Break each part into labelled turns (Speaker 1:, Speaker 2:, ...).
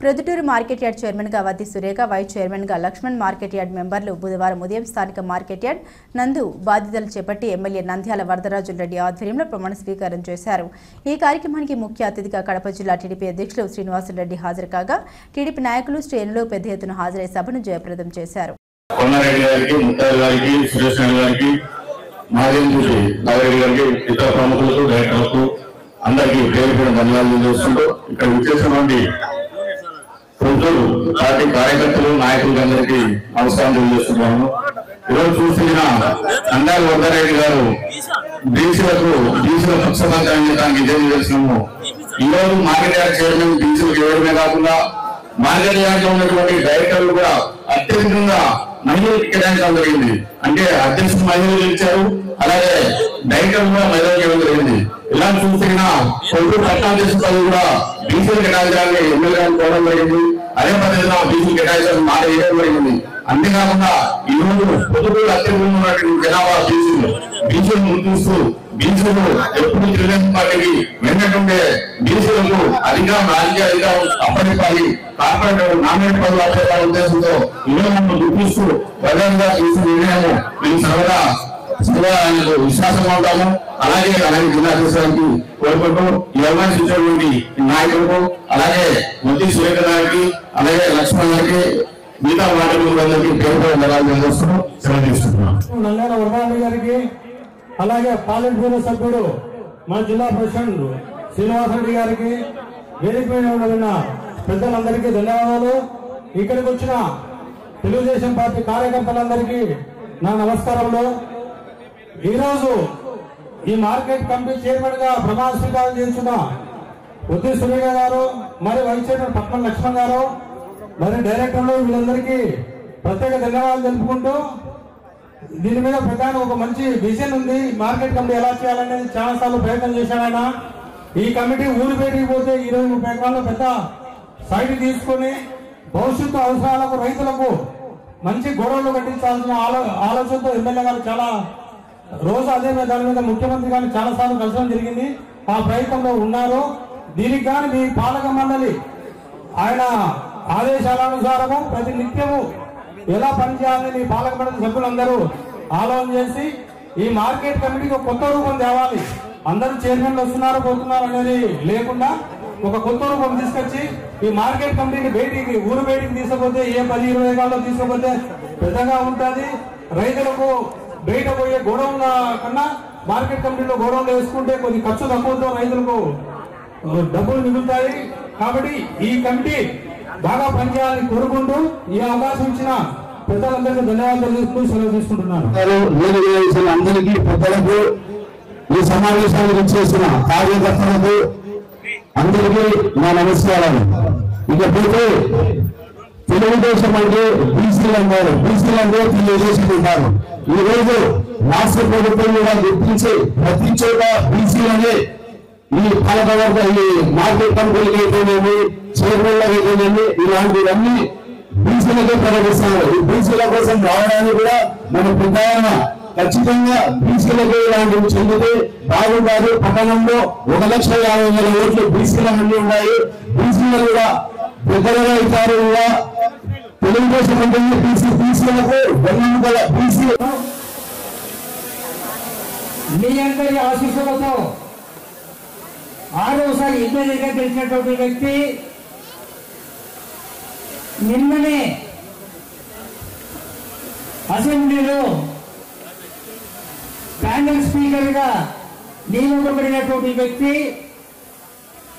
Speaker 1: Proddatur market yard చైర్మన్గా వద్ది Surekha, vice చైర్మన్గా Laxman, market yard మెంబర్లు బుధవారం ఉదయం స్థానిక మార్కెట్ యార్డ్ నందు బాధ్యతలు చేపట్టి ఎమ్మెల్యే నంద్యాల వరదరాజుల రెడ్డి ఆధ్వర్యంలో ప్రమాణ స్వీకారం చేశారు. ఈ కార్యక్రమానికి ముఖ్య అతిథిగా కడప జిల్లా టీడీపీ అధ్యక్షులు శ్రీనివాసులరెడ్డి హాజరు కాగా టీడీపీ నాయకులు, శ్రేణులు పెద్ద ఎత్తున హాజరై సభను జయప్రదం చేశారు.
Speaker 2: అందరికీ పేరు పేరు ధన్యవాదాలు చేస్తుంటూ ఇక్కడ విచ్చేసినటువంటి ప్రజలు, పార్టీ కార్యకర్తలు, నాయకులకి అందరికీ నమస్కారం తెలియజేస్తున్నాను. ఈరోజు చూసిన నంద్యాల వరదరాజు గారు బీసీల పక్షపాతానికి విజయం చేసినాము. ఈ రోజు మార్కెట్ యార్డ్ చైర్మన్ బీసీలకు ఇవ్వడమే కాకుండా మార్కెట్ యార్డ్ లో ఉన్నటువంటి డైరెక్టర్లు కూడా అత్యధికంగా మహిళలకు కేటాయించడం జరిగింది. అంటే అధ్యక్షుడు మహిళలు ఇచ్చారు, అలాగే డైరెక్టర్ కూడా మహిళలకు ఇవ్వడం జరిగింది. ఇలా చూసిన పొద్దు పట్టణాధ్యక్షులు కూడా బీసీలు కేటాయించాలని ఎమ్మెల్యే కోవడం జరిగింది. అదే పద్ధతిలో బీసీలు కేటాయించాలని మాట వేయడం జరిగింది. అంతేకాకుండా ఈ రోజు పొద్దుటూరు అత్యధికంగా ఉన్నటువంటి జనాభా బీసీలు గుర్తిస్తూ బీసీలు ఎప్పుడు తెలుగుదేశం పార్టీకి వెంటనే బీసీలకు అధికారం, రాజకీయ అధికారం అప్పచెప్పాలి, కార్పొరేట్ నామినేట్ పదవులు అప్పచెప్పాలనే ఉద్దేశంతో ఈరోజు మనం గుర్తిస్తూ ప్రధానంగా తీసుకున్న నిర్ణయము మేము సర్వదా ఆయనకు విశ్వాసంగా ఉంటాము. అలాగే జిల్లా అధ్యక్షురానికి కోరుకుంటూ ఈ అవకాశం ఇచ్చినటువంటి నాయకులకు, అలాగే వద్ది సురేఖ గారికి, అలాగే లక్ష్మణ్ గారికి, మిగతా వాటి పేరు
Speaker 3: నంద్యాల వరదరాజు గారికి, అలాగే పార్లమెంట్ బ్యూరో సభ్యుడు మన జిల్లా ప్రెసిడెంట్ శ్రీనివాసరెడ్డి గారికి, వేదిక మీద ఉన్న పెద్దలందరికీ ధన్యవాదాలు. ఇక్కడికి వచ్చిన తెలుగుదేశం పార్టీ కార్యకర్తలందరికీ నా నమస్కారంలో. ఈరోజు ఈ మార్కెట్ కమిటీ చైర్మన్ గా ప్రమాణ స్వీకారం చేస్తున్న వద్ది సురేఖ గారు, మరి వైస్ చైర్మన్ పట్నం లక్ష్మణ్ గారు, మరి డైరెక్టర్లు, వీళ్ళందరికీ ప్రత్యేక ధన్యవాదాలు తెలుపుకుంటూ, దీని మీద ప్రధాన ఒక మంచి విజన్ ఉంది. మార్కెట్ కమిటీ ఎలా చేయాలనేది చాలా సార్లు ప్రయత్నం చేశాను ఆయన. ఈ కమిటీ ఊరు బయటికి పోతే 20-30 ఎకరాల్లో పెద్ద సైట్ తీసుకుని భవిష్యత్తు అవసరాలకు, రైతులకు మంచి గొడవలు కట్టించాల్సిన ఆలోచనతో ఎమ్మెల్యే గారు చాలా రోజు అదే దాని మీద ముఖ్యమంత్రి గారిని చాలా సార్లు కలసడం జరిగింది. ఆ ప్రయత్నంలో ఉన్నారు. దీనికి కానీ మీ పాలక మండలి ఆయన ఆదేశాలనుసారము ప్రతి నిత్యము ఎలా పనిచేయాలని మీ పాలక మండలి సభ్యులందరూ ఆలోచన చేసి ఈ మార్కెట్ కమిటీకి కొత్త రూపం తేవాలి. అందరూ చైర్మన్లు వస్తున్నారు పోతున్నారు అనేది లేకుండా ఒక కొత్త రూపం తీసుకొచ్చి ఈ మార్కెట్ కమిటీని బయటికి, ఊరు బయటికి తీసుకుపోతే, ఏ 10-20 ఎకరాల్లో తీసుకుపోతే పెద్దగా ఉంటుంది. రైతులకు బయట పోయే గోడౌన్ల కన్నా మార్కెట్ కమిటీలో గోడౌన్లు వేసుకుంటే కొద్ది ఖర్చు తక్కువతో రైతులకు డబ్బులు మిగులుతాయి. కాబట్టి ఈ కమిటీ బాగా పనిచేయాలని కోరుకుంటూ ఈ అవకాశం ఇచ్చిన పెద్దలందరికీ ధన్యవాదాలు తెలుస్తూ సెలవు తీసుకుంటున్నాను.
Speaker 2: అందరికీ పెద్దలకు, ఈ సమావేశానికి వచ్చేసిన కార్యకర్తలకు అందరికీ నా నమస్కారాలు. ఇకపోతే తెలుగుదేశం అంటే బీసీలు అన్నారు, బీసీలందరూ తెలుగుదేశం ఉంటారు. ఈ రోజు రాష్ట్ర ప్రభుత్వం కూడా గుర్తించి ప్రతి చోట బీసీలనే ఈ పాలకవర్గ, ఈ మార్కెట్ కంపెనీలు అయితేనేమి, చైర్మన్లు అయితేనేమి, ఇలాంటివన్నీ బీసీలకే ప్రకటిస్తున్నారు. ఈ బీసీల కోసం రావడానికి కూడా మన ప్రధాన ఖచ్చితంగా బీసీలకు ఇలాంటివి చెందితే బాగుంటారు. పట్టణంలో 1,50,000 ఓట్లు బీసీల మంది ఉన్నాయి. బీసీలు కూడా పెద్దలుగా అవుతారు. కూడా తెలుగుదేశం అంటే బీసీలకు వెన్నెముకల బీసీ.
Speaker 3: మీ అందరి ఆశీస్సులతో 6వసారి ఎమ్మెల్యేగా గెలిచినటువంటి వ్యక్తి, నిన్ననే అసెంబ్లీలో ప్యానెల్ స్పీకర్ గా నియమించబడినటువంటి వ్యక్తి,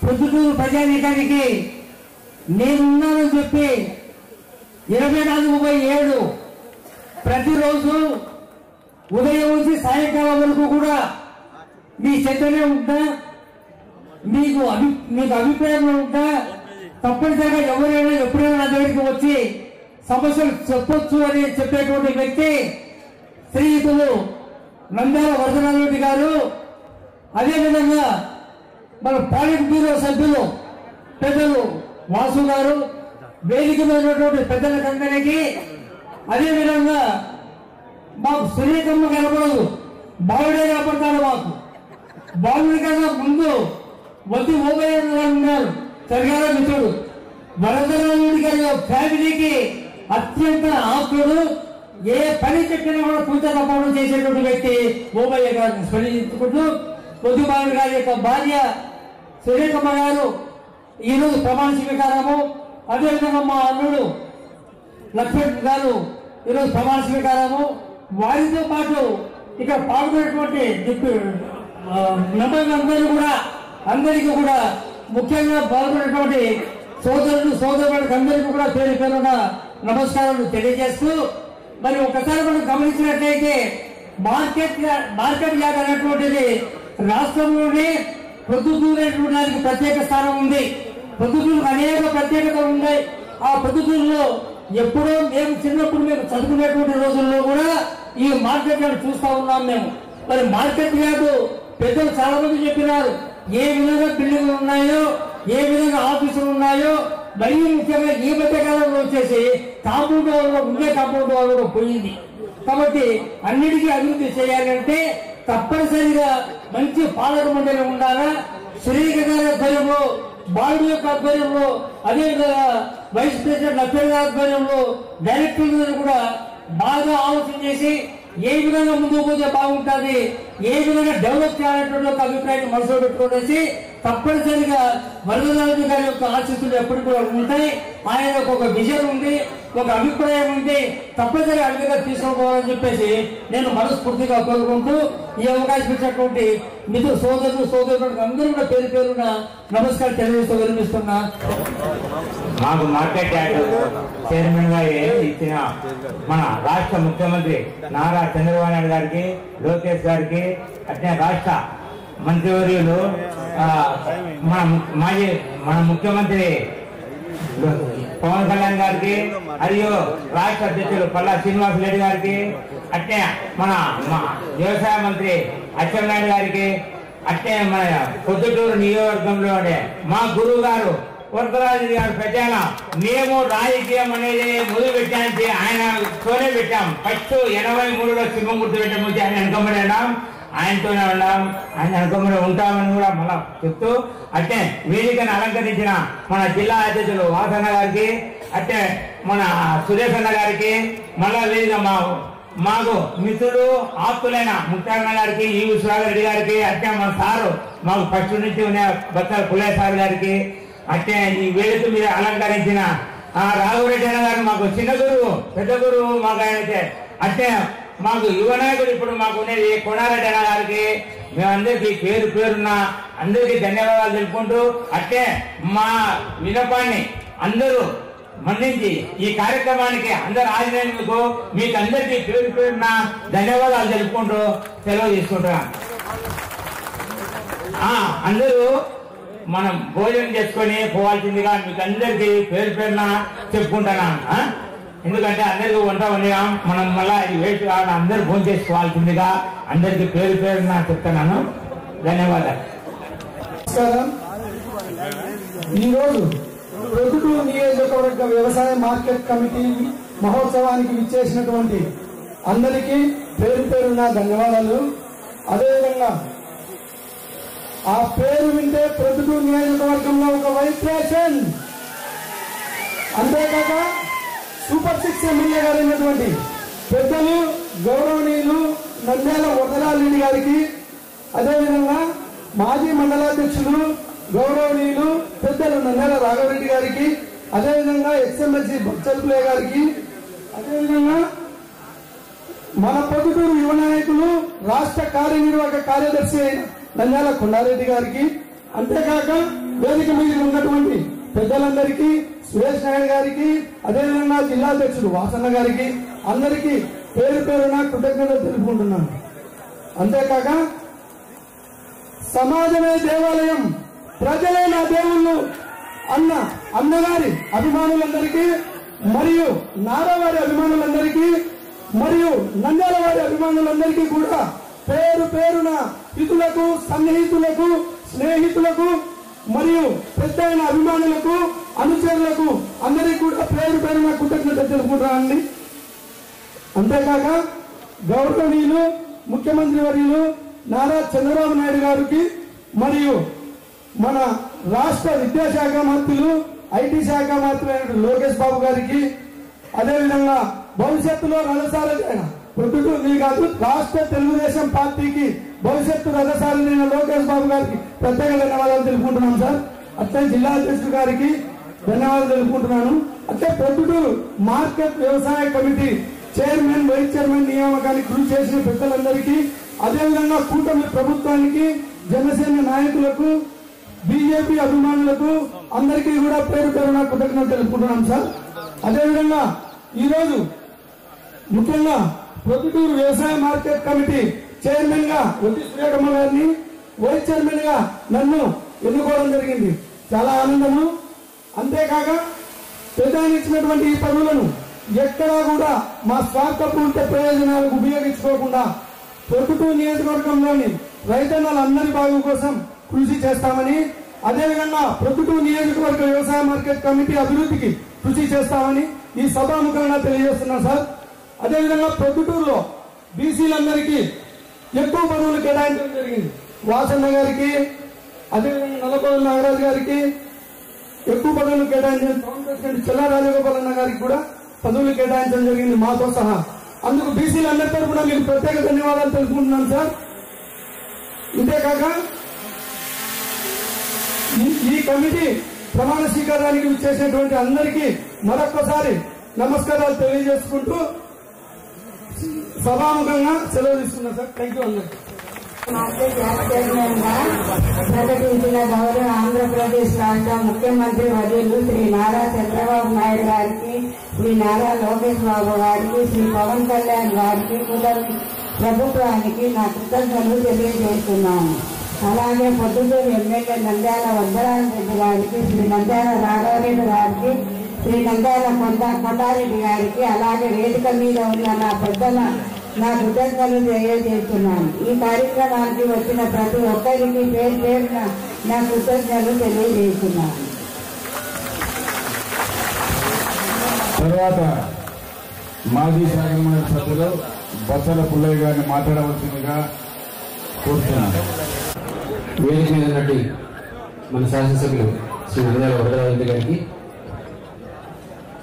Speaker 3: ప్రొద్దుటూరు ప్రజానీకానికి నేనున్నానని చెప్పి 24/7 ప్రతిరోజు ఉదయం నుంచి సాయంకాలం వరకు కూడా మీ చెత్తనే ఉంటా, మీకు అభిప్రాయం ఉంటా, తప్పనిసరిగా ఎవరైనా ఎప్పుడైనా నా దగ్గరికి వచ్చి సమస్యలు చెప్పొచ్చు అని చెప్పేటువంటి వ్యక్తి శ్రీయుతులు నంద్యాల వరదరాజు రెడ్డి గారు. అదేవిధంగా మన పార్లమెంట్ బ్యూరో సభ్యులు పెద్దలు వాసు గారు, వేదిక మీద ఉన్నటువంటి పెద్దలకందరికీ, అదేవిధంగా మాకు సురేఖమ్మ కనపడదు, బాలుడే కనపడతాడు. మాకు బాలుడి కన్నా ముందు వద్ది ఓబయ్య ఉన్నారు, సరిగా మిత్రుడు.
Speaker 4: వరదరాజుడి గారి ఫ్యామిలీకి అత్యంత ఆప్తుడు, ఏ పని చెప్పినా కూడా పూజ తప్పడం చేసేటువంటి వ్యక్తి ఓబయ్య గారిని స్మరించుకుంటూ పొద్దుబాబు గారి యొక్క భార్య సురేఖమ్మ గారు ఈరోజు ప్రమాణ స్వీకారము, అదేవిధంగా మా అల్లుడు లక్ష్మణ్ గారు ఈరోజు ప్రమాణ స్వీకారము, వారితో పాటు ఇక్కడ పాల్గొనేటువంటి మెంబర్లందరూ కూడా అందరికీ కూడా ముఖ్యంగా పాల్గొనేటువంటి సోదరులకు అందరికీ కూడా పేరు పేరున నమస్కారాలు తెలియజేస్తూ, మరి ఒకసారి మనం గమనించినట్లయితే మార్కెట్ యార్డ్ అనేటువంటిది రాష్ట్రంలోనే ప్రొద్దుటూరు దానికి ప్రత్యేక స్థానం ఉంది. ప్రొద్దుటూరుకు అనేక ప్రత్యేకత ఉన్నాయి. ఆ ప్రొద్దుటూరులో ఎప్పుడో మేము చిన్నప్పుడు మేము చదువుకునేటువంటి రోజుల్లో కూడా ఈ మార్కెట్ యార్డ్ చూస్తా ఉన్నాం మేము. మరి మార్కెట్ యార్డ్ పెద్దలు చాలా మంది చెప్పినారు ఏ విధంగా బిల్డింగ్లు ఉన్నాయో, ఏ విధంగా ఆఫీసులు ఉన్నాయో, మరీ ముఖ్యంగా ఈ మధ్య కాలంలో వచ్చేసి కాంపౌండ్ వాల్ ఉండే కాంపౌండ్ వాల్ కూడా పోయింది. కాబట్టి అన్నిటికీ అభివృద్ధి చేయాలంటే తప్పనిసరిగా మంచి పాలక మండలి ఉండాలా. శ్రీక గారి ఆధ్వర్యంలో, బాలుడు యొక్క ఆధ్వర్యంలో, అదేవిధంగా వైస్ ప్రెసిడెంట్ లక్ష్మణ్ గారి ఆధ్వర్యంలో డైరెక్టర్లు కూడా బాగా ఆలోచన చేసి ఏ విధంగా ముందుకు పోతే బాగుంటుంది, ఏ విధంగా డెవలప్ చేయాలనేటువంటి ఒక అభిప్రాయాన్ని మనసులో పెట్టుకోవడానికి తప్పనిసరిగా వరదరాజు గారి యొక్క ఆశీస్సులు ఎప్పటికీ కూడా ఉంటాయి. ఆయన ఒక విజన్ ఉంది, ఒక అభిప్రాయం ఉంది, తప్పనిసరిగా అడిగిగా తీసుకోవాలని చెప్పేసి నేను మనస్ఫూర్తిగా కోరుకుంటూ ఈ అవకాశం ఇచ్చినటువంటి మిత్రులు సోదరులకు అందరూ కూడా పేరు పేరున నమస్కారం తెలియజేస్తూ వినిపిస్తున్నా.
Speaker 5: మాకు మార్కెట్ యార్డ్ చైర్మన్ గా ఇచ్చిన మన రాష్ట్ర ముఖ్యమంత్రి నారా చంద్రబాబు నాయుడు గారికి, లోకేష్ గారికి, అట్నే రాష్ట్ర మంత్రివర్యులు మన ముఖ్యమంత్రి పవన్ కళ్యాణ్ గారికి, మరియు రాష్ట్ర అధ్యక్షులు పల్లా శ్రీనివాస్ రెడ్డి గారికి, అట్నే మన వ్యవసాయ మంత్రి అచ్చెన్నాయుడు గారికి, అట్నే మన పొద్దుటూరు నియోజకవర్గంలో మా గురువు గారు వరదరాజు గారు పెట్టాను. మేము రాజకీయం అనేది మొదలు పెట్టానికి ఆయనతోనే పెట్టాం. ఫస్ట్ 83లో సింహం గుర్తు పెట్టాము, ఆయన వెనకబడి ఉన్నాం, ఆయనతోనే ఉన్నాం, ఆయన వెనకబడి ఉంటామని కూడా మళ్ళా చెప్తూ, అట్టే వేదికను అలంకరించిన మన జిల్లా అధ్యక్షులు వాసన్న గారికి, అట్టే మన సురేష్ అన్న గారికి, మళ్ళా వేదిక మాకు మిత్రులు ఆప్తులైన ముఖ్యన్న గారికి, ఈ విశ్వనాథరెడ్డి గారికి, అట్టే మన సారు మాకు ఫస్ట్ నుంచి ఉన్న బత్తల పుల్లయ్య సార్ గారికి, అట్టే ఈ వేదిక మీద అలంకరించిన రాఘవరెడ్డి అన్న గారు మాకు చిన్న గురువు, పెద్ద గురువు మాకు ఆయనైతే, అట్టే మాకు యువ నాయకుడు ఇప్పుడు మాకు ఉండేది కోనారెడ్డి అన్న గారికి, మేమందరికీ పేరు పేరున్న అందరికీ ధన్యవాదాలు తెలుపుకుంటూ, అట్టే మా వినపాన్ని అందరూ మన్నించి ఈ కార్యక్రమానికి అందరు హాజరైనందుకు మీకు అందరికీ పేరు పేరున్న ధన్యవాదాలు తెలుపుకుంటూ సెలవు తీసుకుంటున్నాం. అందరూ మనం భోజనం చేసుకొని పోవాల్సిందిగా మీకు అందరికీ పేరు పేరున చెప్పుకుంటున్నాను. ఎందుకంటే అందరికీ వంట వండినాం, మనం మళ్ళా ఇది వేస్ట్ కావాలి, అందరూ భోజనం చేసుకోవాల్సిందిగా అందరికీ పేరు పేరున చెప్తున్నాను. ధన్యవాదాలు.
Speaker 6: ఈరోజు ప్రొద్దుటూరు నియోజకవర్గ వ్యవసాయ మార్కెట్ కమిటీ మహోత్సవానికి విచ్చేసినటువంటి అందరికీ పేరు పేరున ధన్యవాదాలు. అదేవిధంగా ఆ పేరు వింటే ప్రొద్దుటూరు నియోజకవర్గంలో ఒక వైబ్రేషన్, అంతేకాక సూపర్ 6 ఎమ్మెల్యే గారు అయినటువంటి పెద్దలు గౌరవనీయులు నంద్యాల వరదరాజరెడ్డి గారికి, అదేవిధంగా మాజీ మండలాధ్యక్షులు గౌరవనీయులు పెద్దలు నంద్యాల రాఘవరెడ్డి గారికి, అదేవిధంగా ఎక్స్ఎమ్మెల్సీ బొత్సల గారికి, అదేవిధంగా మన పొద్దుటూరు యువ నాయకులు రాష్ట్ర కార్యనిర్వాహక కార్యదర్శి అయిన నంద్యాల కొండారెడ్డి గారికి, అంతేకాక వేదిక మీద ఉన్నటువంటి పెద్దలందరికీ, సురేష్ నాయుడు గారికి, అదేవిధంగా జిల్లా అధ్యక్షుడు వాసన్న గారికి అందరికీ పేరు పేరున కృతజ్ఞతలు తెలుపుకుంటున్నాను. అంతేకాక సమాజమే దేవాలయం, ప్రజలే నా దేవుళ్ళు అన్నగారి అభిమానులందరికీ, మరియు నారావారి అభిమానులందరికీ, మరియు నంద్యాల వారి అభిమానులందరికీ కూడా పేరు పేరున హితులకు, సన్నిహితులకు, స్నేహితులకు మరియు పెద్ద అభిమానులకు, అనుచరులకు అందరికీ కూడా పేరు పేరున కృతజ్ఞతలు తెలుపుకుంటానండి. అంతేకాక గౌరవనీయులు ముఖ్యమంత్రి వర్యులు నారా చంద్రబాబు నాయుడు గారికి, మరియు మన రాష్ట్ర విద్యాశాఖ మంత్రులు ఐటీ శాఖ మంత్రి లోకేష్ బాబు గారికి, అదేవిధంగా భవిష్యత్తులో రథసారథి అయిన ప్రొద్దుటూరు కాదు రాష్ట్ర తెలుగుదేశం పార్టీకి భవిష్యత్తు రథసారథి అయిన లోకేష్ బాబు గారికి ప్రత్యేక ధన్యవాదాలు తెలుపుకుంటున్నాం సార్. అట్లే జిల్లా అధ్యక్షుడు గారికి ధన్యవాదాలు తెలుపుకుంటున్నాను. అట్లే ప్రొద్దుటూరు మార్కెట్ వ్యవసాయ కమిటీ చైర్మన్, వైస్ చైర్మన్ నియామకానికి కృషి చేసిన పెద్దలందరికీ, అదేవిధంగా కూటమి ప్రభుత్వానికి, జనసేన నాయకులకు, బీజేపీ అభిమానులకు అందరికీ కూడా పేరు పేరున కృతజ్ఞతలు తెలుపుకుంటున్నాం సార్. అదేవిధంగా ఈరోజు ముఖ్యంగా ప్రొద్దుటూరు వ్యవసాయ మార్కెట్ కమిటీ చైర్మన్ గా వద్ది సురేఖమ్మ గారిని, వైస్ చైర్మన్ గా నన్ను ఎన్నుకోవడం జరిగింది. చాలా ఆనందము. అంతేకాక ప్రధానించినటువంటి ఈ పదవులను ఎక్కడా కూడా మా స్వార్థపూరిత ప్రయోజనాలకు ఉపయోగించుకోకుండా ప్రొద్దుటూరు నియోజకవర్గంలోని రైతన్నలందరి బాగు కోసం కృషి చేస్తామని, అదేవిధంగా ప్రొద్దుటూరు నియోజకవర్గ వ్యవసాయ మార్కెట్ కమిటీ అభివృద్ధికి కృషి చేస్తామని ఈ సభాముఖంగా తెలియజేస్తున్నాం సార్. అదేవిధంగా ప్రొద్దుటూరులో బీసీలందరికీ ఎక్కువ పదవులు కేటాయించడం జరిగింది. వాసన్న గారికి, అదేవిధంగా నల్లపల్లి నాగరాజు గారికి ఎక్కువ పదవులు కేటాయించిన టౌన్ ప్రెసిడెంట్ చెల్లా రాజగోపాలన్న గారికి కూడా పదవులు కేటాయించడం జరిగింది మాతో సహా. అందుకు బీసీలందరి తరఫున మీకు ప్రత్యేక ధన్యవాదాలు తెలుపుకుంటున్నాను సార్. ఇంతేకాక ఈ కమిటీ ప్రమాణ స్వీకారానికి విచ్చేసినటువంటి అందరికీ మరొక్కసారి నమస్కారాలు తెలియజేసుకుంటూ సభాముఖంగా సెలవు తీసుకున్నాను సార్. థ్యాంక్ యూ అందరికీ.
Speaker 7: మార్కెట్ చైర్మన్ గా ప్రకటించిన గౌరవ ఆంధ్రప్రదేశ్ రాష్ట్ర ముఖ్యమంత్రి వర్యులు శ్రీ నారా చంద్రబాబు నాయుడు గారికి, శ్రీ నారా లోకేష్ బాబు గారికి, శ్రీ పవన్ కళ్యాణ్ గారికి, ప్రభుత్వానికి నా కృతజ్ఞతలు తెలియజేస్తున్నాను. అలాగే పొద్దుటూరు ఎమ్మెల్యే నంద్యాల వరదరాజరెడ్డి గారికి, శ్రీ నంద్యాల రాఘవరెడ్డి గారికి, శ్రీ నంద్యాల కొండారెడ్డి గారికి, అలాగే వేదిక మీద ఉన్న నా పెద్దల నా కృతజ్ఞతలు తెలియజేస్తున్నాను. ఈ కార్యక్రమానికి వచ్చిన ప్రతి ఒక్కరికి పేరు పేరున నా కృతజ్ఞతలు తెలియజేస్తున్నాను.
Speaker 8: తర్వాత మాజీ శాసనమండలి సభ్యులు బొత్సల పుల్లయ్య గారిని మాట్లాడవలసిందిగా కోరుతున్నాను.
Speaker 9: వేదిక మీద ఉన్నట్టు మన శాసనసభ్యులు శ్రీ నంద్యాల వరదరాజరెడ్డి గారికి,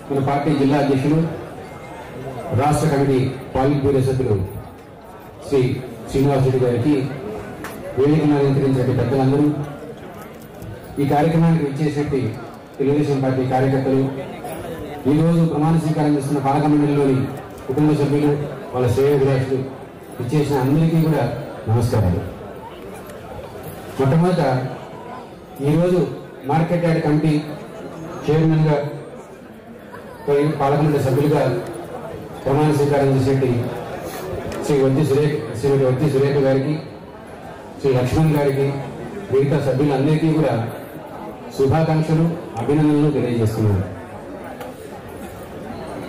Speaker 9: మన పార్టీ జిల్లా అధ్యక్షులు, రాష్ట్ర కమిటీ పాలిట్ బ్యూరో సభ్యులు శ్రీ శ్రీనివాసరెడ్డి గారికి, వేదికను అలంకరించిన పెద్దలందరూ, ఈ కార్యక్రమానికి విచ్చేసేటి తెలుగుదేశం పార్టీ కార్యకర్తలు, ఈరోజు ప్రమాణ స్వీకారం చేస్తున్న పాలక మండలిలోని కుటుంబ సభ్యులు, వాళ్ళ శ్రేయోభిలాషులు విచ్చేసిన అందరికీ కూడా నమస్కారాలు. మొట్టమొదట ఈరోజు మార్కెట్ యార్డ్ కమిటీ చైర్మన్ గా, పాలక మండలి సభ్యులుగా ప్రమాణ స్వీకారం చేసేటి శ్రీమతి వద్ది సురేఖ గారికి, శ్రీ లక్ష్మణ్ గారికి, మిగతా సభ్యులందరికీ కూడా శుభాకాంక్షలు, అభినందనలు తెలియజేస్తున్నాను.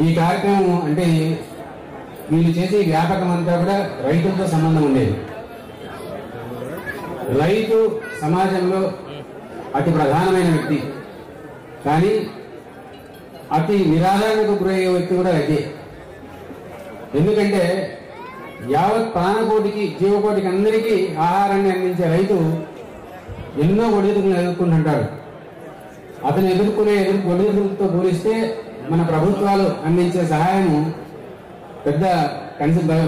Speaker 9: ఈ కార్యక్రమం అంటే వీళ్ళు చేసే వ్యాపకం అంతా కూడా రైతులతో సంబంధం ఉండేది. రైతు సమాజంలో అతి ప్రధానమైన వ్యక్తి, కానీ అతి నిరాదరణకు గురయ్యే వ్యక్తి కూడా రైతే. ఎందుకంటే యావత్ ప్రాణకోటికి, జీవకోటికి అందరికీ ఆహారాన్ని అందించే రైతు ఎన్నో ఒడిదుడుకులు ఎదుర్కొంటుంటాడు. అతను ఎదుర్కొనే ఒడిదుడుకులతో పోలిస్తే మన ప్రభుత్వాలు అందించే సహాయము పెద్ద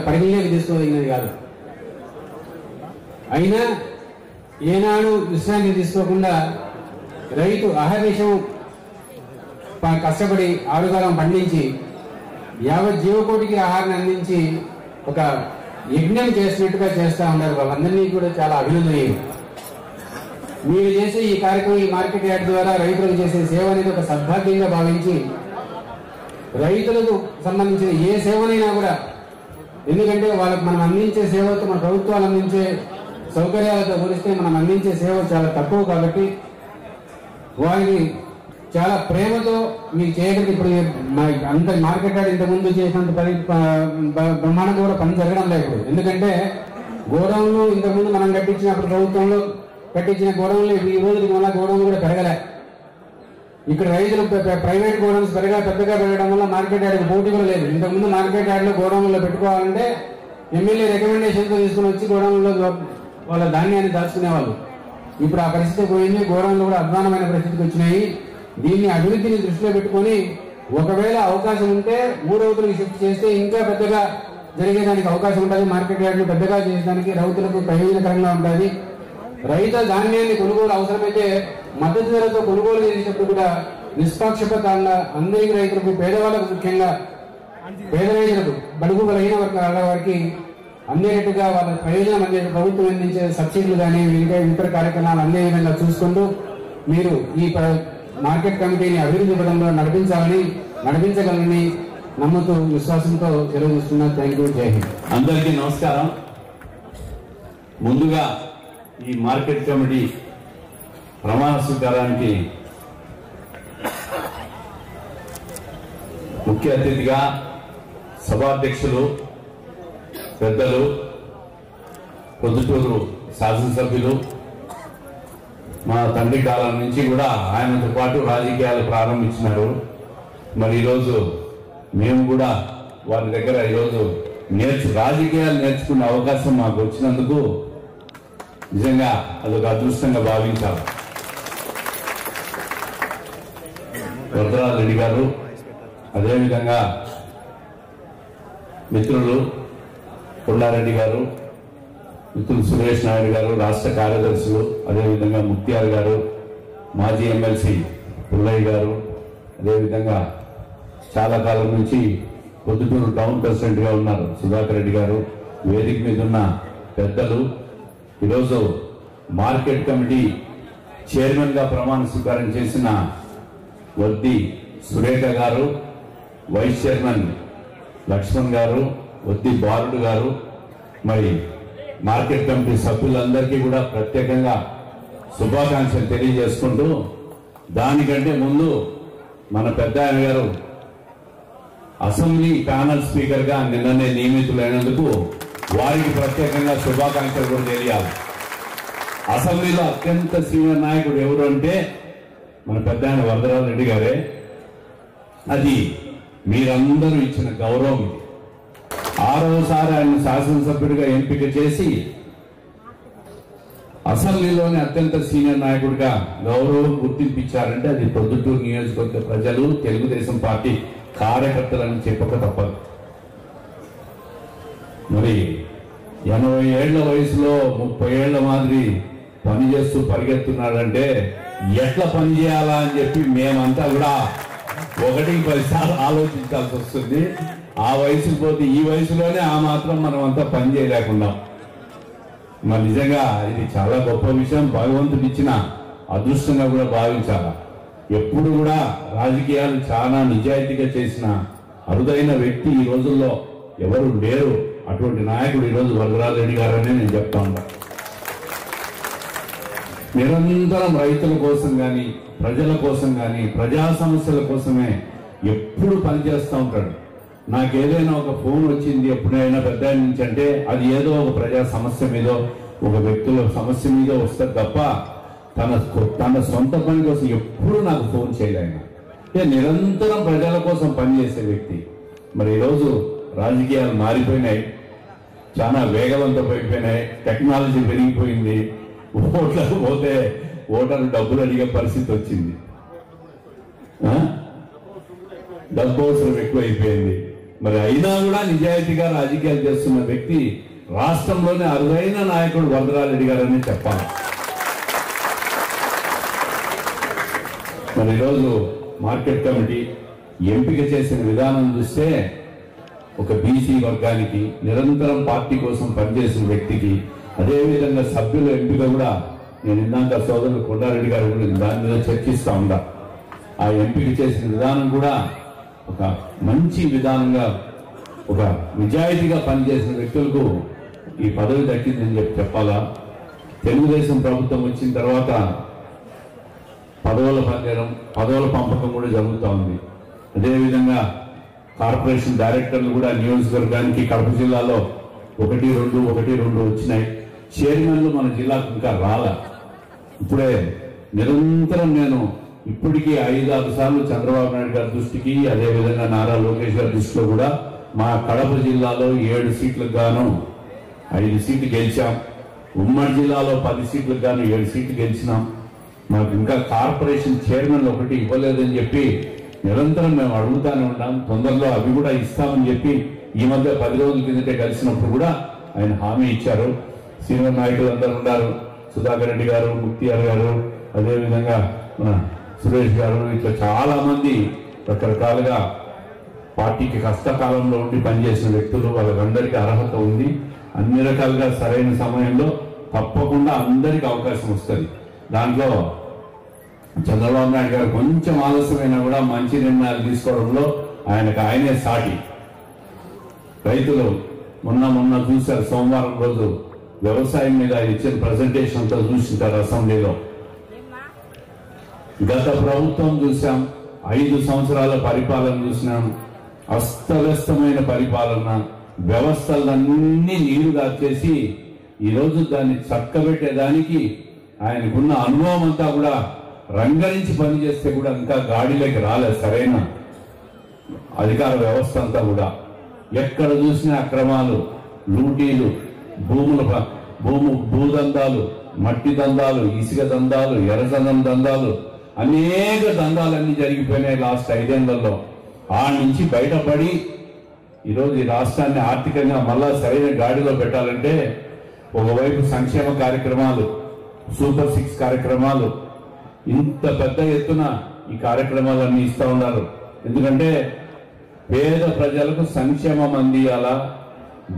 Speaker 9: పరిగణలోకి తీసుకోదగినది కాదు. అయినా ఏనాడు విశ్రాంతి తీసుకోకుండా రైతు అహర్నిశం కష్టపడి ఆరుగాలం పండించి యావత్ జీవకోటికి ఆహారాన్ని అందించి ఒక యజ్ఞం చేసినట్టుగా చేస్తా ఉన్నారు. వాళ్ళందరినీ కూడా చాలా అభినందనీయం. మీరు చేసే ఈ కార్యక్రమం, ఈ మార్కెట్ యార్డ్ ద్వారా రైతులకు చేసే సేవ అనేది ఒక సద్భాగ్యంగా భావించి రైతులకు సంబంధించిన ఏ సేవనైనా కూడా, ఎందుకంటే వాళ్ళకి మనం అందించే సేవతో, మన ప్రభుత్వాలు అందించే సౌకర్యాలతో పోలిస్తే మనం అందించే సేవ చాలా తక్కువ. కాబట్టి వారికి చాలా ప్రేమతో మీకు చేయగలిగి, ఇప్పుడు అంత మార్కెట్ యార్డ్ ఇంతకుముందు చేసినంత బ్రహ్మాండంగా కూడా పని జరగడం లేదు ఇప్పుడు. ఎందుకంటే గోడౌన్లు ఇంతకుముందు మనం కట్టించినప్పుడు, ప్రభుత్వంలో కట్టించిన గోడౌన్లు ఈ రోజుకి మళ్ళీ గోడౌన్లు కూడా పెరగలే. ఇక్కడ రైతులు ప్రైవేట్ గోడౌన్స్ పెద్దగా పెరగడం వల్ల మార్కెట్ యార్డ్కి పోటీ కూడా లేదు. ఇంతకుముందు మార్కెట్ యార్డ్లో గోడౌన్లో పెట్టుకోవాలంటే ఎమ్మెల్యే రికమెండేషన్తో తీసుకుని వచ్చి గోడౌన్లో వాళ్ళ ధాన్యాన్ని దాచుకునేవాళ్ళు. ఇప్పుడు ఆ పరిస్థితి పోయింది. గోడౌన్లు కూడా అధ్వానమైన పరిస్థితికి వచ్చినాయి. దీన్ని అభివృద్ధిని దృష్టిలో పెట్టుకొని ఒకవేళ అవకాశం ఉంటే ఊరవతలకు షిఫ్ట్ చేస్తే ఇంకా పెద్దగా జరిగేదానికి అవకాశం ఉంటుంది. మార్కెట్ యార్డ్లు పెద్దగా చేసేదానికి రైతులకు ప్రయోజనకరంగా ఉంటుంది. రైతు ధాన్యాన్ని కొనుగోలు అవసరమైతే మద్దతు ధరతో కొనుగోలు చేసేటప్పుడు కూడా నిష్పాక్షపాతంగా అందరికీ రైతులకు, పేదవాళ్ళకు, ముఖ్యంగా పేద రైతులకు, బడుగు బలహీన వర్గాల వారికి అందేటట్టుగా వాళ్ళ ప్రయోజనం అందే ప్రభుత్వం అందించే సబ్సిడీలు కానీ ఇంకా ఇతర కార్యక్రమాలు అందే విధంగా చూసుకుంటూ మీరు ఈ మార్కెట్ కమిటీని అభివృద్ధి పదంలో నడిపించగలని నమ్మతో విశ్వాసంతో తెలియజేస్తున్నా. Thank you. జై హింద్.
Speaker 10: అందరికీ నమస్కారం. ముందుగా ఈ మార్కెట్ కమిటీ ప్రమాణ స్వీకారానికి ముఖ్య అతిథిగా సభాధ్యక్షులు పెద్దలు పొద్దుటూరు శాసనసభ్యులు, మా తండ్రి కాలం నుంచి కూడా ఆయనతో పాటు రాజకీయాలు ప్రారంభించినారు. మరి ఈరోజు మేము కూడా వారి దగ్గర ఈరోజు రాజకీయాలు నేర్చుకునే అవకాశం మాకు వచ్చినందుకు నిజంగా అదొక అదృష్టంగా భావించాలి. వరదరాజరెడ్డి గారు, అదేవిధంగా మిత్రులు కొండారెడ్డి గారు, మిత్రులు సురేష్ నాయుడు గారు, రాష్ట్ర కార్యదర్శులు, అదేవిధంగా ముక్తియార్ గారు, మాజీ ఎమ్మెల్సీ పుల్లయ్య గారు, అదేవిధంగా చాలా కాలం నుంచి పొద్దుటూరు టౌన్ ప్రెసిడెంట్ గా ఉన్నారు సుధాకర్ రెడ్డి గారు, వేదిక మీద ఉన్న పెద్దలు, ఈరోజు మార్కెట్ కమిటీ చైర్మన్ గా ప్రమాణ స్వీకారం చేసిన వద్ది సురేఖ గారు, వైస్ చైర్మన్ లక్ష్మణ్ గారు, వద్ది బాలుడు గారు, మరి మార్కెట్ కమిటీ సభ్యులందరికీ కూడా ప్రత్యేకంగా శుభాకాంక్షలు తెలియజేసుకుంటూ, దానికంటే ముందు మన పెద్ద ఆయన గారు అసెంబ్లీ ప్యానల్ స్పీకర్ గా నిన్ననే నియమితులైనందుకు వారికి ప్రత్యేకంగా శుభాకాంక్షలు కూడా తెలియాలి. అసెంబ్లీలో అత్యంత సీనియర్ నాయకుడు ఎవరు అంటే మన పెద్ద ఆయన వరదరాజరెడ్డి గారే. అది మీరందరూ ఇచ్చిన గౌరవం. ఇది 6వసారి ఆయన శాసనసభ్యుడిగా ఎంపిక చేసి అసెంబ్లీలోని అత్యంత సీనియర్ నాయకుడిగా గౌరవం గుర్తింపించారంటే అది పొద్దుటూరు నియోజకవర్గ ప్రజలు, తెలుగుదేశం పార్టీ కార్యకర్తలని చెప్పక తప్పదు. మరి 80 ఏళ్ల వయసులో 30 ఏళ్ల మాదిరి పనిచేస్తూ పరిగెత్తున్నాడంటే ఎట్లా పని చేయాలా అని చెప్పి మేమంతా కూడా 1-10 సార్లు ఆలోచించాల్సి వస్తుంది. ఆ వయసుకు పోతే ఈ వయసులోనే ఆ మాత్రం మనం అంతా పని చేయలేకుండా. మరి నిజంగా ఇది చాలా గొప్ప విషయం, భగవంతుడు ఇచ్చిన అదృష్టంగా కూడా భావించాల. ఎప్పుడు కూడా రాజకీయాలు చాలా నిజాయితీగా చేసిన అరుదైన వ్యక్తి ఈ రోజుల్లో ఎవరు లేరు. అటువంటి నాయకుడు ఈరోజు వరదరాజరెడ్డి గారనే నేను చెప్తా ఉన్నా. నిరంతరం రైతుల కోసం కానీ, ప్రజల కోసం కానీ, ప్రజా సమస్యల కోసమే ఎప్పుడు పనిచేస్తూ ఉంటాడు. నాకేదైనా ఒక ఫోన్ వచ్చింది ఎప్పుడైనా పెద్ద నుంచి అంటే అది ఏదో ఒక ప్రజా సమస్య మీదో, ఒక వ్యక్తుల సమస్య మీద వస్తుంది తప్ప తన సొంత పని కోసం ఎప్పుడు నాకు ఫోన్ చేయలేను. నిరంతరం ప్రజల కోసం పనిచేసే వ్యక్తి. మరి ఈరోజు రాజకీయాలు మారిపోయినాయి, చాలా వేగవంతమైపోయినాయి, టెక్నాలజీ పెరిగిపోయింది. ఓట్లకు పోతే ఓటర్లు డబ్బులు అడిగే పరిస్థితి వచ్చింది, డబ్బు అవసరం ఎక్కువైపోయింది. మరి అయినా కూడా నిజాయితీగా రాజకీయాలు చేస్తున్న వ్యక్తి రాష్ట్రంలోనే అరుదైన నాయకుడు వరదరాజరెడ్డి గారని చెప్పాలి. మరి ఈరోజు మార్కెట్ కమిటీ ఎంపిక చేసిన విధానం చూస్తే ఒక బీసీ వర్గానికి, నిరంతరం పార్టీ కోసం పనిచేసిన వ్యక్తికి, అదేవిధంగా సభ్యుల ఎంపిక కూడా నేను ఇందాక సోదరులు కొండారెడ్డి గారు కూడా దాని మీద చర్చిస్తా ఉందా. ఆ ఎంపిక చేసిన విధానం కూడా ఒక మంచి విధానంగా, ఒక నిజాయితీగా పనిచేసిన వ్యక్తులకు ఈ పదవి దక్కిందని చెప్పాలా. తెలుగుదేశం ప్రభుత్వం వచ్చిన తర్వాత పదవుల పంపకం కూడా జరుగుతూ ఉంది. అదేవిధంగా కార్పొరేషన్ డైరెక్టర్లు కూడా నియోజకవర్గానికి కడప జిల్లాలో 1-2 వచ్చినాయి. చైర్మన్లు మన జిల్లాకు ఇంకా రాలా. ఇప్పుడే నిరంతరం నేను ఇప్పటికీ 5-6 సార్లు చంద్రబాబు నాయుడు గారి దృష్టికి, అదేవిధంగా నారా లోకేష్ గారి దృష్టిలో కూడా మా కడప జిల్లాలో 7 సీట్లకు గాను 5 సీట్లు గెలిచాం. ఉమ్మడి జిల్లాలో 10 సీట్లకు గాను 7 సీట్లు గెలిచినాం. మాకు ఇంకా కార్పొరేషన్ చైర్మన్ ఒకటి ఇవ్వలేదని చెప్పి నిరంతరం మేము అడుగుతానే ఉంటాం. తొందరలో అవి కూడా ఇస్తామని చెప్పి ఈ మధ్య 10 రోజుల కిందటే కలిసినప్పుడు కూడా ఆయన హామీ ఇచ్చారు. సీనియర్ నాయకులు అందరూ ఉన్నారు, సుధాకర్ రెడ్డి గారు, ముక్తియార్ గారు, అదేవిధంగా మన సురేష్ గారు, ఇట్లా చాలా మంది రకరకాలుగా పార్టీకి కష్టకాలంలో ఉండి పనిచేసిన వ్యక్తులు, వాళ్ళకందరికీ అర్హత ఉంది. అన్ని రకాలుగా సరైన సమయంలో తప్పకుండా అందరికి అవకాశం వస్తుంది. దాంట్లో చంద్రబాబు నాయుడు గారు కొంచెం ఆలస్యమైనా కూడా మంచి నిర్ణయాలు తీసుకోవడంలో ఆయనే సాటి. రైతులు మొన్న చూశారు, సోమవారం రోజు వ్యవసాయం మీద ఇచ్చిన ప్రజెంటేషన్ అంతా చూసింటారు అసెంబ్లీలో. గత ప్రభుత్వం చూసాం, 5 సంవత్సరాల పరిపాలన చూసినాం. అస్తవ్యస్తమైన పరిపాలన, వ్యవస్థలన్నీ నీరు దాచేసి ఈరోజు దాన్ని చక్కబెట్టేదానికి ఆయనకున్న అనుభవం అంతా కూడా రంగరించి పనిచేస్తే కూడా ఇంకా గాడిలోకి రాలేదు సరైన అధికార వ్యవస్థ అంతా కూడా. ఎక్కడ చూసినా అక్రమాలు, లూటీలు, భూదందాలు, మట్టి దందాలు, ఇసుక దందాలు, ఎర్రచందనం దందాలు, అనేక దందాలన్నీ జరిగిపోయినాయి లాస్ట్ 5 ఏళ్లలో. ఆ నుంచి బయటపడి ఈరోజు ఈ రాష్ట్రాన్ని ఆర్థికంగా మళ్ళా సరైన గాడిలో పెట్టాలంటే ఒకవైపు సంక్షేమ కార్యక్రమాలు, సూపర్ 6 కార్యక్రమాలు, ఇంత పెద్ద ఎత్తున ఈ కార్యక్రమాలన్నీ ఇస్తా ఉన్నారు. ఎందుకంటే పేద ప్రజలకు సంక్షేమం అందియాలా,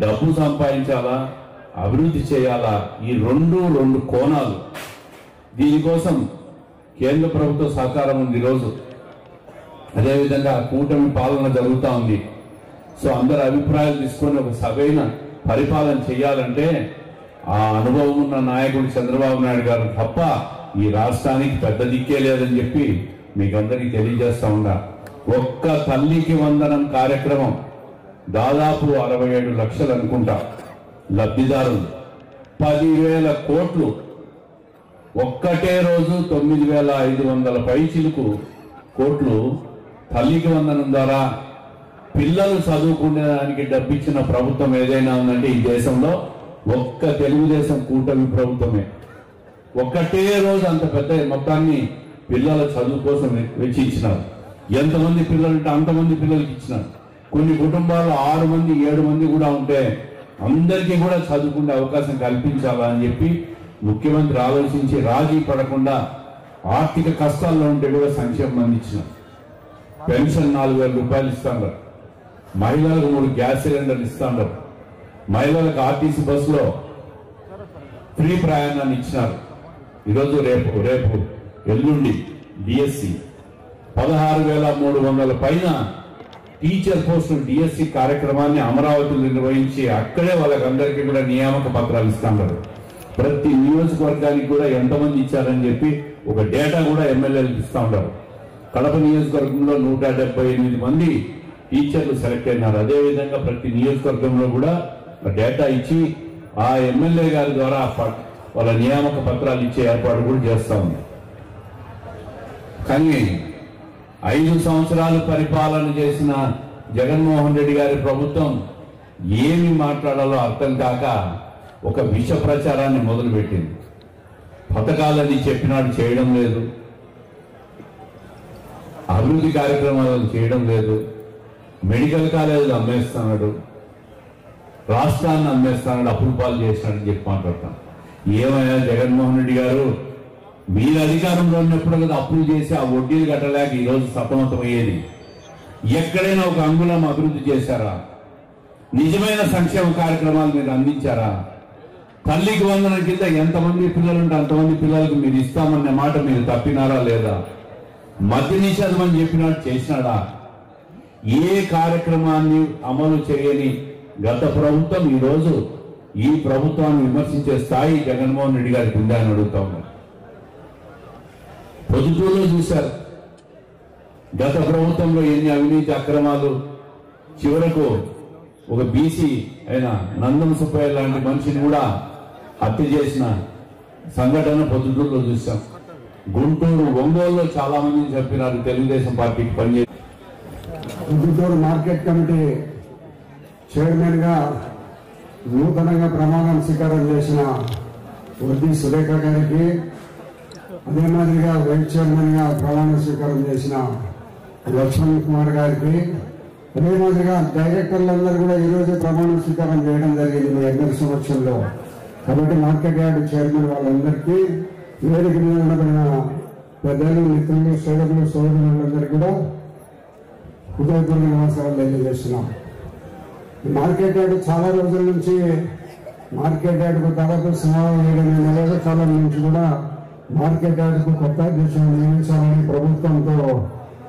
Speaker 10: డబ్బు సంపాదించాలా, అభివృద్ధి చేయాలా, ఈ రెండు కోణాలు. దీనికోసం కేంద్ర ప్రభుత్వ సహకారం ఉంది ఈరోజు. అదేవిధంగా కూటమి పాలన జరుగుతూ ఉంది. సో అందరి అభిప్రాయాలు తీసుకొని ఒక సరైన పరిపాలన చేయాలంటే ఆ అనుభవం ఉన్న నాయకుడు చంద్రబాబు నాయుడు గారు తప్ప ఈ రాష్ట్రానికి పెద్ద దిక్కే లేదని చెప్పి మీకు అందరికీ తెలియజేస్తా ఉన్నా. ఒక్క తల్లికి వందనం కార్యక్రమం దాదాపు 67 లక్షలు అనుకుంటా లబ్ధిదారులు, 10,000 కోట్లు. ఒక్కటే రోజు 9,500 పైచిలుకు కోట్లు తల్లికి వందనం ద్వారా పిల్లలు చదువుకునేదానికి డబ్బిచ్చిన ప్రభుత్వం ఏదైనా ఉందంటే ఈ దేశంలో ఒక్క తెలుగుదేశం కూటమి ప్రభుత్వమే. ఒక్కటే రోజు అంత పెద్ద మొత్తాన్ని పిల్లల చదువు కోసం వెచ్చించినారు. ఎంతమంది పిల్లలు ఉంటే అంతమంది పిల్లలకి ఇచ్చినారు. కొన్ని కుటుంబాలు 6 మంది 7 మంది కూడా ఉంటే అందరికీ కూడా చదువుకునే అవకాశం కల్పించాలా అని చెప్పి ముఖ్యమంత్రి ఆలోచించి రాజీ పడకుండా ఆర్థిక కష్టాల్లో ఉంటే కూడా సంక్షేమం అందించినారు. పెన్షన్ 4,000 రూపాయలు ఇస్తాండ్రు, మహిళలకు 3 గ్యాస్ సిలిండర్లు ఇస్తాండ్రు, మహిళలకు ఆర్టీసీ బస్సులో ఫ్రీ ప్రయాణాన్ని ఇచ్చినారు. ఈరోజు రేపు ఎల్లుండి డిఎస్సి 16,300 పైన టీచర్ పోస్టులు డిఎస్సి కార్యక్రమాన్ని అమరావతిలో నిర్వహించి అక్కడే వాళ్ళకందరికీ కూడా నియామక పత్రాలు ఇస్తున్నారు. ప్రతి నియోజకవర్గానికి కూడా ఎంతమంది ఇచ్చారని చెప్పి ఒక డేటా కూడా ఎమ్మెల్యేలకు ఇస్తా ఉంటారు. కడప నియోజకవర్గంలో 178 మంది టీచర్లు సెలెక్ట్ అయినారు. అదేవిధంగా ప్రతి నియోజకవర్గంలో కూడా డేటా ఇచ్చి ఆ ఎమ్మెల్యే గారి ద్వారా వాళ్ళ నియామక పత్రాలు ఇచ్చే ఏర్పాటు కూడా చేస్తా ఉంది. కానీ 5 సంవత్సరాలు పరిపాలన చేసిన జగన్మోహన్ రెడ్డి గారి ప్రభుత్వం ఏమి మాట్లాడాలో అర్థం కాక ఒక విష ప్రచారాన్ని మొదలుపెట్టింది. పథకాలని చెప్పినాడు చేయడం లేదు, అభివృద్ధి కార్యక్రమాలను చేయడం లేదు, మెడికల్ కాలేజీలు అమ్మేస్తున్నాడు, రాష్ట్రాన్ని అమ్మేస్తున్నాడు, అప్పుల పాలు చేసినాడని చెప్పి మాట్లాడతాం. ఏమయ్యా జగన్మోహన్ రెడ్డి గారు, మీరు అధికారంలో ఉన్నప్పుడు కదా అప్పులు చేసి ఆ వడ్డీలు కట్టలేక ఈరోజు సతమతమయ్యేది. ఎక్కడైనా ఒక అంగుళం అభివృద్ధి చేశారా? నిజమైన సంక్షేమ కార్యక్రమాలు మీరు అందించారా? తల్లికి వందనం కింద ఎంతమంది పిల్లలుంటే అంతమంది పిల్లలకు మీరు ఇస్తామన్న మాట మీరు తప్పినారా లేదా? మద్య నిషేధం అని చెప్పినాడు, చేసినాడా? ఏ కార్యక్రమాన్ని అమలు చేయని గత ప్రభుత్వం ఈరోజు ఈ ప్రభుత్వాన్ని విమర్శించే స్థాయి జగన్మోహన్ రెడ్డి గారికి ఉందా అని అడుగుతా ఉన్నారు. పొద్దుటూరులో చూశారు గత ప్రభుత్వంలో ఎన్ని అవినీతి అక్రమాలు. చివరకు ఒక బీసీ అయిన నందం సుబ్బయ్య లాంటి మనిషిని కూడా హత్య చేసిన సంఘటన పొద్దుటూరులో చూశాం. గుంటూరు, ఒంగోలులో చాలా మందిని చెప్పినారు తెలుగుదేశం పార్టీకి పనిచేసి.
Speaker 11: గుంటూరు మార్కెట్ కమిటీ చైర్మన్ గా నూతనంగా ప్రమాణం స్వీకారం చేసిన వడ్డీ సురేఖ గారికి, అదే మాదిరిగా వైస్ చైర్మన్గా ప్రమాణ స్వీకారం చేసిన లక్ష్మణ్ కుమార్ గారికి, అదే మాదిరిగా డైరెక్టర్లందరూ కూడా ఈరోజు ప్రమాణ స్వీకారం చేయడం జరిగింది మీ అందరి సమక్షంలో. కాబట్టి మార్కెట్ యార్డ్ చైర్మన్ వాళ్ళందరికీ, వేదిక మీద ఉండబడిన పెద్దలు, మిత్రులు, సేవకులు, సోదరులందరికీ కూడా హృదయపూర్వక నమస్కారాలు తెలియజేస్తున్నాం. మార్కెట్ యార్డ్ చాలా రోజుల నుంచి మార్కెట్ యార్డ్కు దాదాపు సుమారు 7 నెలల కాలం నుంచి కూడా మార్కెట్ యార్డ్కు కొత్త అధ్యక్షులు నియమించాలని ప్రభుత్వంతో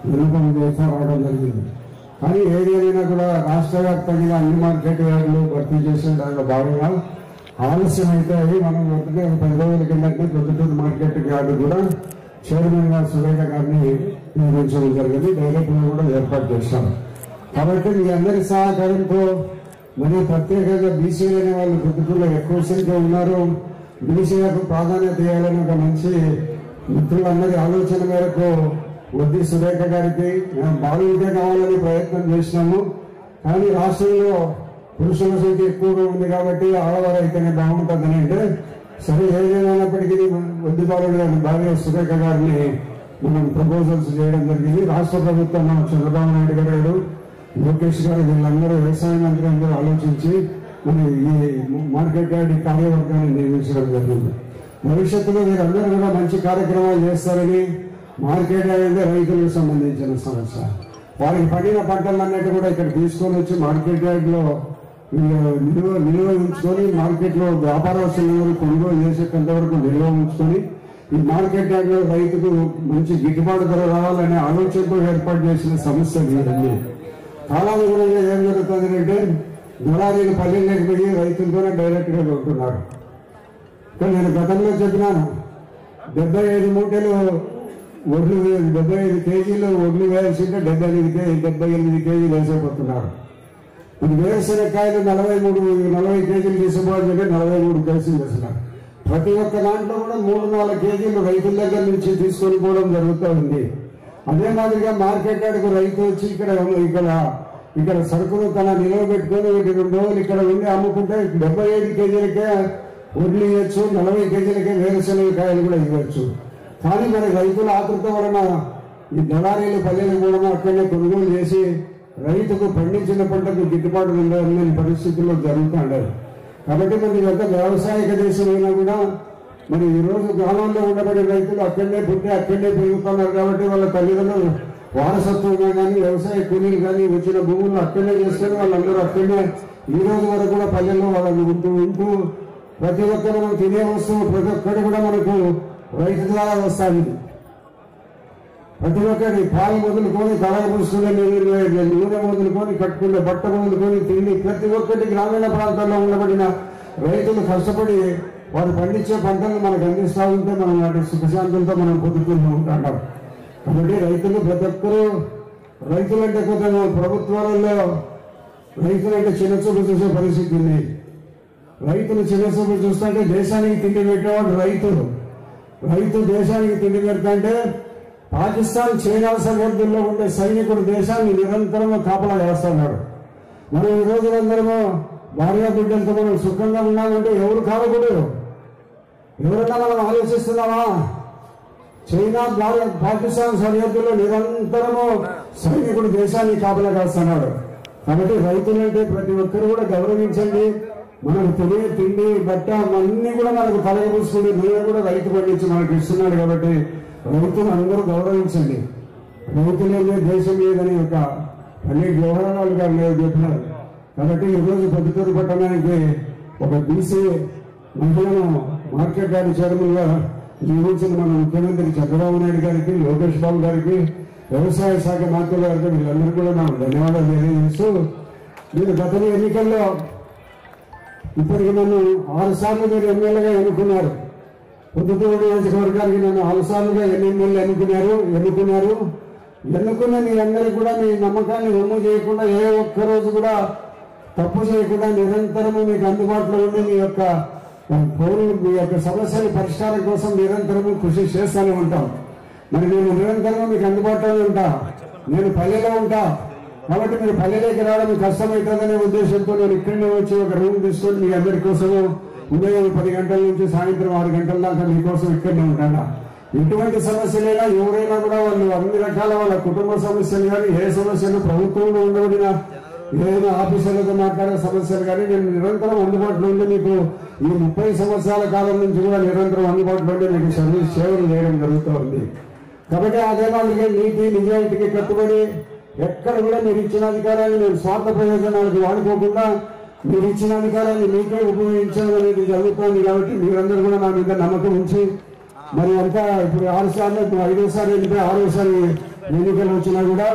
Speaker 11: విన్నపం చేస్తూ రావడం జరిగింది. కానీ ఏదైనా కూడా రాష్ట్ర వ్యాప్తంగా అన్ని మార్కెట్ యార్డులు భర్తీ చేసే దానిలో భాగంగా ఆలస్యం అయితే అవి మనం 10 రోజుల కిందటే ప్రొద్దుటూరు మార్కెట్ యార్డు కూడా చైర్మన్ గా సురేఖ గారిని నియమించడం జరిగింది. డైరెక్టర్ కూడా ఏర్పాటు చేశాం. కాబట్టి మీ అందరి సహకారంతో మరియు ప్రత్యేకంగా బీసీలు అనే వాళ్ళు ప్రొద్దుటూరులో ఎక్కువ సంఖ్య ఉన్నారు. బీసీలకు ప్రాధాన్యత ఇవ్వాలని ఒక మంచి మిత్రులందరి ఆలోచన మేరకు వద్ది సురేఖ గారికి మేము బాలుడికే కావాలని ప్రయత్నం చేసినాము. కానీ రాష్ట్రంలో పురుషుల సంఖ్య ఎక్కువగా ఉంది కాబట్టి ఆడవారు అయితేనే బాగుంటుందని అంటే సరే ఏదైనప్పటికీ వద్ది బాలుడు గారి భార్య సురేఖ గారిని మనం ప్రపోజల్స్ చేయడం జరిగింది. రాష్ట్ర ప్రభుత్వం చంద్రబాబు నాయుడు గారు, లోకేష్ గారు వీళ్ళందరూ వ్యవసాయ మంత్రి అందరూ ఆలోచించి మన ఈ మార్కెట్ యార్డ్ కార్యవర్గాన్ని నియమించడం జరిగింది. భవిష్యత్తులో వీరందరూ కూడా మంచి కార్యక్రమాలు చేస్తారని, మార్కెట్ యార్డ్ అంటే రైతులకు సంబంధించిన సమస్య, వారికి పండిన పంటలన్నిటి కూడా ఇక్కడ తీసుకొని వచ్చి మార్కెట్ యార్డ్లో నిల్వ ఉంచుకొని మార్కెట్లో వ్యాపారస్తులు కొనుగోలు చేసేంత వరకు నిల్వ ఉంచుకొని ఈ మార్కెట్ యార్డ్లో రైతుకు మంచి గిట్టుబాటు ధర రావాలనే ఆలోచనతో ఏర్పాటు చేసిన సమస్య ఇవన్నీ. కాలానుగుణంగా ఏం జరుగుతుంది అంటే దళారీలు పల్లెల్లోకి పోయి రైతులతోనే డైరెక్ట్గా ఉంటున్నారు. కానీ నేను గతంలో చెప్పినాను 75 మూటలు ఒడ్లు 75 కేజీలు ఒడ్లు వేయాల్సింటే 78 కేజీలు వేసేపోతున్నారు. ఇది వేరుశనగకాయలు 40 కేజీలు తీసుకోవాలంటే 43 కేజీలు వేస్తున్నారు. ప్రతి ఒక్క దాంట్లో కూడా 3-4 కేజీలు రైతుల దగ్గర నుంచి తీసుకొని పోవడం జరుగుతూ ఉంది. అదే మాదిరిగా మార్కెట్ యార్డ్కు రైతు వచ్చి ఇక్కడ సరుకును తన నిల్వ పెట్టుకొని 2 రోజులు ఇక్కడ ఉండి అమ్ముకుంటే 75 కేజీలకే వడ్లు ఇవ్వచ్చు, 40 కేజీలకే వేరుశనగకాయలు కూడా ఇవ్వచ్చు. కానీ మరి రైతుల ఆతృత వలన ఈ దళారీలు పల్లెలు కూడా అక్కడనే కొనుగోలు చేసి రైతుకు పండించిన పంటకు గిట్టుబాటు ఉండాలని పరిస్థితుల్లో జరుగుతూ ఉండదు. కాబట్టి మరి ఇదంతా వ్యవసాయక దేశమైనా కూడా మరి ఈ రోజు గ్రామాల్లో ఉండబడే రైతులు అక్కడనే పుట్టి అక్కడనే పెరుగుతున్నారు. కాబట్టి వాళ్ళ తల్లిదండ్రులు వారసత్వంగా కానీ వ్యవసాయ కూలీలు కానీ వచ్చిన భూములు అక్కడనే చేసుకొని వాళ్ళందరూ అక్కడనే ఈ రోజు వరకు కూడా పల్లెల్లో వాళ్ళని ఉంటూ ప్రతి ఒక్కరు మనం తినే వస్తువు ప్రతి ఒక్కటి కూడా మనకు రైతు ద్వారా వస్తుంది. ప్రతి ఒక్కరి పాలు మొదలుకొని తలలు పూసుకునే నూనె మొదలుకొని కట్టుకునే బట్ట మొదలుకొని తిండి ప్రతి ఒక్కటి గ్రామీణ ప్రాంతాల్లో ఉండబడిన రైతులు కష్టపడి వారు పండించే పంటలను మనకు అందిస్తూ ఉంటే మనం వాటి సుఖశాంతులతో మనం పొందుతూ ఉంటాం. కాబట్టి రైతులు ప్రతి ఒక్కరూ రైతులంటే కొంచెం ప్రభుత్వాలలో రైతులంటే చిన్నచూపు చూసే పరిస్థితి ఉంది. రైతులు చిన్నచూపు చూస్తుంటే దేశానికి తిండి పెట్టేవాడు రైతు దేశానికి తిండి పెడతాంటే పాకిస్తాన్ చైనా సరిహద్దుల్లో ఉండే సైనికుడు దేశాన్ని నిరంతరం కాపలా చేస్తున్నాడు. మనం ఈ రోజులందరూ భార్య బిడ్డలతో మనం సుఖంగా ఉన్నామంటే ఎవరు కాలకూడదు. ఎవరన్నా మనం ఆలోచిస్తున్నామా? చైనా పాకిస్తాన్ సరిహద్దుల్లో నిరంతరము సైనికుడు దేశాన్ని కాపలా కాస్తున్నాడు. కాబట్టి రైతులంటే ప్రతి ఒక్కరు కూడా గౌరవించండి. మనకు తినే తిండి బట్ట అన్ని కూడా మనకు తలగబూసుకుని నూనె కూడా రైతు పండించి మనకు ఇస్తున్నాడు. కాబట్టి రైతులు అందరూ గౌరవించండి. రైతులే దేశం లేదని ఒక అన్ని వ్యవహారాలు గారు చెప్పినారు. కాబట్టి ఈరోజు పొద్దుటూరు పట్టణానికి ఒక బీసీ మహిళను మార్కెట్ యార్డ్ చైర్మన్ గా నియమించిన మన ముఖ్యమంత్రి చంద్రబాబు నాయుడు గారికి, లోకేష్ బాబు గారికి, వ్యవసాయ శాఖ మంత్రుల గారికి వీళ్ళందరూ కూడా నా ధన్యవాదాలు తెలియజేస్తూ, మీరు గత ఎన్నికల్లో ఇప్పటికి నన్ను 6 సార్లు మీరు ఎమ్మెల్యేగా ఎన్నుకున్నారు. పొద్దుటూరు నియోజకవర్గానికి నన్ను 6 సార్లుగా ఎమ్మెల్యే ఎన్నుకున్న మీ అందరికీ కూడా మీ నమ్మకాన్ని వమ్ము చేయకుండా ఏ ఒక్క రోజు కూడా తప్పు చేయకుండా నిరంతరము మీకు అందుబాటులో ఉండి మీ యొక్క సమస్యల పరిష్కారం కోసం నిరంతరము కృషి చేస్తూనే ఉంటాం. మరి నేను నిరంతరం మీకు అందుబాటులో ఉంటా. నేను పల్లెలో ఉంటా. కాబట్టి మీరు పల్లెలోకి రావడం కష్టమవుతుందనే ఉద్దేశంతో నేను ఇక్కడనే వచ్చి ఒక రూమ్ తీసుకొని మీ అందరి కోసము ఉదయం 10 గంటల నుంచి సాయంత్రం 6 గంటల దాకా మీకోసం ఇక్కడనే ఉంటాను. ఎటువంటి సమస్యలైనా ఎవరైనా కూడా వాళ్ళు అన్ని రకాల వాళ్ళ కుటుంబ సమస్యలు కానీ ఏ సమస్యలు ప్రభుత్వంలో ఉండబడిన ఏదైనా ఆఫీసర్లతో మాట్లాడే సమస్యలు కానీ నేను నిరంతరం అందుబాటులో ఉండి మీకు ఈ 30 సంవత్సరాల కాలం నుంచి కూడా నిరంతరం అందుబాటులో ఉండి మీకు సర్వీస్ సేవలు చేయడం జరుగుతూ ఉంది. కాబట్టి అదే వాళ్ళకి నీతి నిజాయితీకి కట్టుబడి ఎక్కడ కూడా మీరు ఇచ్చిన అధికారాన్ని నేను స్వార్థ ప్రయోజనాలకు వాడుకోకుండా మీరు ఇచ్చిన అధికారాన్ని మీకే ఉపయోగించడం అనేది జరుగుతోంది. కాబట్టి మీరందరూ కూడా నా మీద నమ్మకం ఉంచి మరి అంతా ఇప్పుడు 6 సార్లు 5వ సారి ఎన్నికలు 6వ సారి ఎన్నికలు వచ్చినా కూడా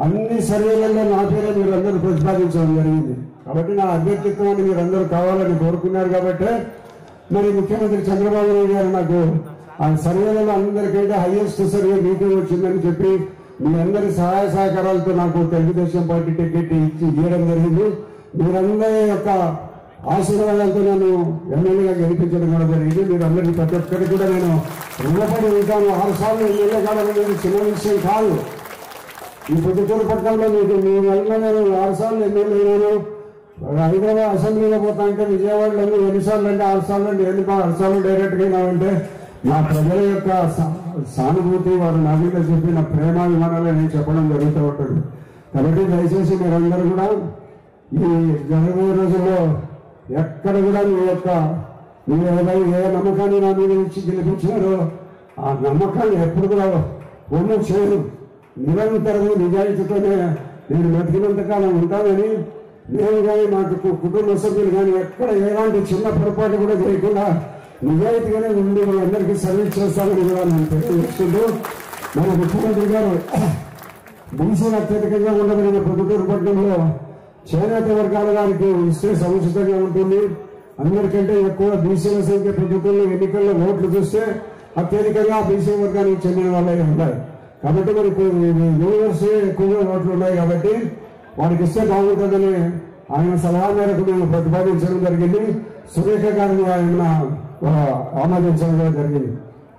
Speaker 11: అన్ని సర్వేలలో నా పేరే మీరందరూ ప్రతిపాదించడం జరిగింది. కాబట్టి నా అభ్యర్థిత్వాన్ని మీరందరూ కావాలని కోరుకున్నారు. కాబట్టి మరి ముఖ్యమంత్రి చంద్రబాబు నాయుడు గారు నాకు ఆ సర్వేలలో అందరికంటే హైయెస్ట్ సర్వే మీకే వచ్చిందని చెప్పి మీ అందరి సహాయ సహకారాలతో నాకు తెలుగుదేశం పార్టీ టికెట్ ఇవ్వడం జరిగింది. మీరందరి యొక్క ఆశీర్వాదాలతో నేను ఎమ్మెల్యేగా గెలిపించడం కూడా జరిగింది. మీరందరికీ ప్రతి ఒక్కరికి కూడా నేను రుణపడి ఉంటాను. 6 సార్లు ఎమ్మెల్యే కావడం అనేది చిన్న విషయం కాదు. ఈ పొద్దుటూరు పట్టణంలో మీకు మీ వల్ల నేను 6 సార్లు ఎమ్మెల్యే అయినాను. హైదరాబాద్ అసెంబ్లీలో పోతా అంటే విజయవాడలో ఎన్నిసార్లు అంటే 6 సార్లు అంటే 6 సార్లు డైరెక్ట్గా అయినామంటే నా ప్రజల యొక్క సానుభూతి వారు నా మీద చెప్పిన ప్రేమాభిమానాలు నేను చెప్పడం జరుగుతూ ఉంటుంది. కాబట్టి దయచేసి మీరందరూ కూడా ఈ జరగబోయే రోజుల్లో ఎక్కడ కూడా మీరు ఏ నమ్మకాన్ని నా మీద ఇచ్చి గెలిపించారో ఆ నమ్మకాన్ని ఎప్పుడు కూడా ఒమ్ము చేయను. నిరంతరం నిజాయితీతోనే నేను బతికినంతకాలం ఉంటానని నేను కానీ మా కుటుంబ సభ్యులు కానీ ఎక్కడ ఎలాంటి చిన్న పొరపాటు కూడా చేయకుండా నిజాయితీగానే ఉండి మన అందరికీ సర్వీస్ చేస్తామని కూడా నేను తెలియజేస్తుంటూ మన ముఖ్యమంత్రి గారు బీసీలు అత్యధికంగా ఉండబడిన పొద్దుటూరు పట్టణంలో చేనేత వర్గాల వారికి ఇస్తే సముచితంగా ఉంటుంది. అందరికంటే ఎక్కువ బీసీల సంఖ్య పొద్దుటూరులో ఎన్నికల్లో ఓట్లు చూస్తే అత్యధికంగా బీసీ వర్గానికి చెందిన వాళ్ళే ఉంటాయి. కాబట్టి మరి యూనివర్స్ ఎక్కువగా ఓట్లు ఉన్నాయి కాబట్టి వారికి ఇస్తే బాగుంటుందని ఆయన సలహా మేరకు మేము ప్రతిపాదించడం జరిగింది. సురేఖ గారిని ఆయన ఆమోదించడం జరిగింది.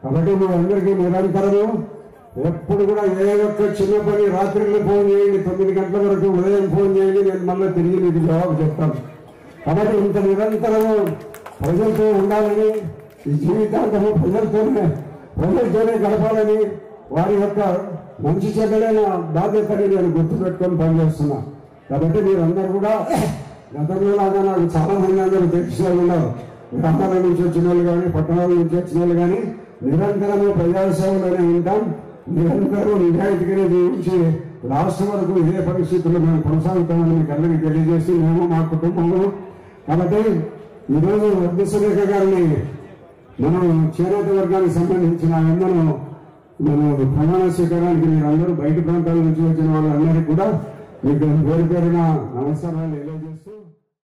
Speaker 11: కాబట్టి మీరందరికీ నిరంతరము ఎప్పుడు కూడా ఏ ఒక్క చిన్న పని రాత్రిలో ఫోన్ చేయండి, 9 గంటల వరకు ఉదయం ఫోన్ చేయండి, నేను మళ్ళీ తిరిగి మీకు జవాబు చెప్తాను. కాబట్టి ఇంత నిరంతరము ప్రజలతో ఉండాలని ఈ జీవితాంతము ప్రజలతోనే గడపాలని వారి యొక్క మంచి చెడ్డలైన బాధ్యతని నేను గుర్తుపెట్టుకొని పనిచేస్తున్నా. కాబట్టి మీరందరూ కూడా గతంలో లాగా నాకు చాలా మంది అందరూ తెలిసిన వాళ్ళు ఉన్నారు. గ్రామాల నుంచి వచ్చిన వాళ్ళు కానీ పట్టణాల నుంచి వచ్చిన వాళ్ళు కానీ నిరంతరము ప్రజాసేవలోనే ఉంటాం. నిరంతరం నిజాయితీగానే జీవించి రాష్ట్రం వరకు ఇదే పరిస్థితుల్లో మేము కొనసాగుతామని మీకు అందరికీ తెలియజేసి మేము మా కుటుంబంలో. కాబట్టి ఈరోజు వద్ద సురేఖ గారిని మనం చేనేత వర్గానికి సంబంధించిన అందరూ మనం ప్రమాణ స్వీకారానికి మీరందరూ బయట ప్రాంతాల నుంచి వచ్చిన వాళ్ళందరికీ కూడా మీకు పేరు పేరున నమస్కారాలు తెలియజేస్తూ